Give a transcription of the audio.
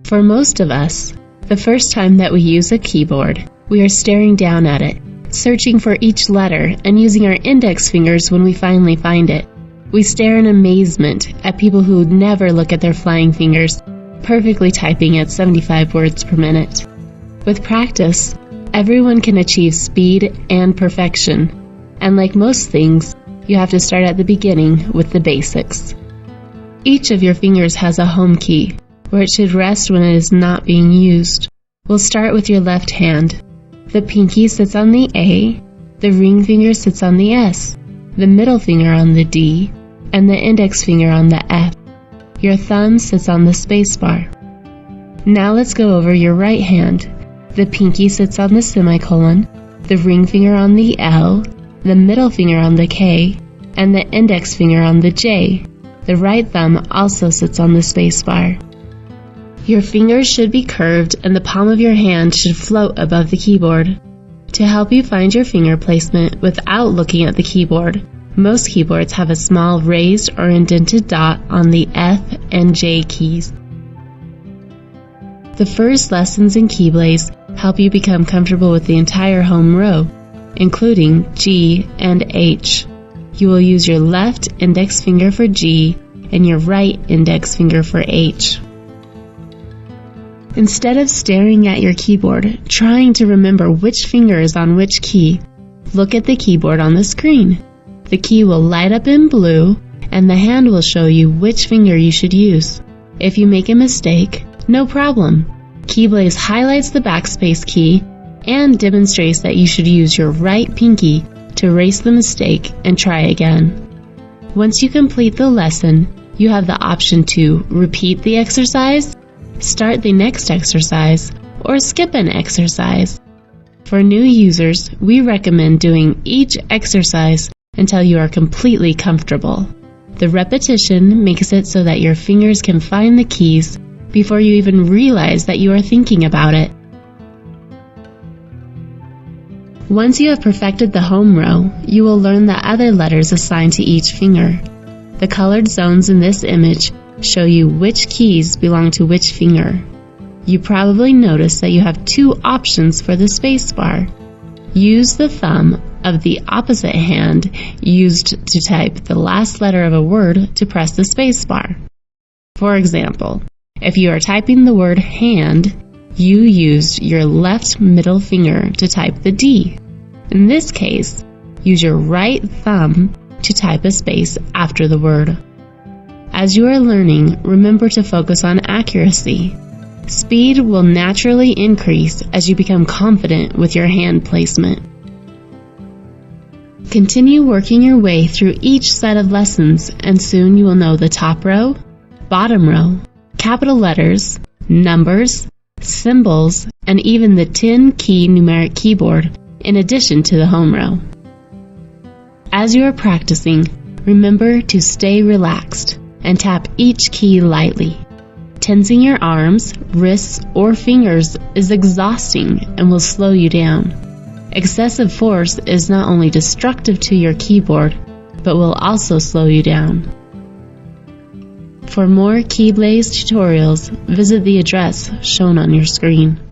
For most of us, the first time that we use a keyboard, we are staring down at it, searching for each letter and using our index fingers when we finally find it. We stare in amazement at people who never look at their flying fingers, perfectly typing at 75 words per minute. With practice, everyone can achieve speed and perfection, and like most things, you have to start at the beginning with the basics. Each of your fingers has a home key, where it should rest when it is not being used. We'll start with your left hand. The pinky sits on the A, the ring finger sits on the S, the middle finger on the D, and the index finger on the F. Your thumb sits on the space bar. Now let's go over your right hand. The pinky sits on the semicolon, the ring finger on the L, the middle finger on the K, and the index finger on the J. The right thumb also sits on the space bar. Your fingers should be curved and the palm of your hand should float above the keyboard. To help you find your finger placement without looking at the keyboard, most keyboards have a small raised or indented dot on the F and J keys. The first lessons in Keyblaze help you become comfortable with the entire home row, including G and H. You will use your left index finger for G and your right index finger for H. Instead of staring at your keyboard, trying to remember which finger is on which key, look at the keyboard on the screen. The key will light up in blue, and the hand will show you which finger you should use. If you make a mistake, no problem. Keyblaze highlights the backspace key and demonstrates that you should use your right pinky to erase the mistake and try again. Once you complete the lesson, you have the option to repeat the exercise, start the next exercise, or skip an exercise. For new users, we recommend doing each exercise until you are completely comfortable. The repetition makes it so that your fingers can find the keys before you even realize that you are thinking about it. Once you have perfected the home row, you will learn the other letters assigned to each finger. The colored zones in this image show you which keys belong to which finger. You probably noticed that you have two options for the space bar. Use the thumb of the opposite hand used to type the last letter of a word to press the space bar. For example, if you are typing the word hand, you used your left middle finger to type the D. In this case, use your right thumb to type a space after the word. As you are learning, remember to focus on accuracy. Speed will naturally increase as you become confident with your hand placement. Continue working your way through each set of lessons, and soon you will know the top row, bottom row, capital letters, numbers, symbols, and even the 10-key numeric keyboard, in addition to the home row. As you are practicing, remember to stay relaxed and tap each key lightly. Tensing your arms, wrists, or fingers is exhausting and will slow you down. Excessive force is not only destructive to your keyboard, but will also slow you down. For more Keyblaze tutorials, visit the address shown on your screen.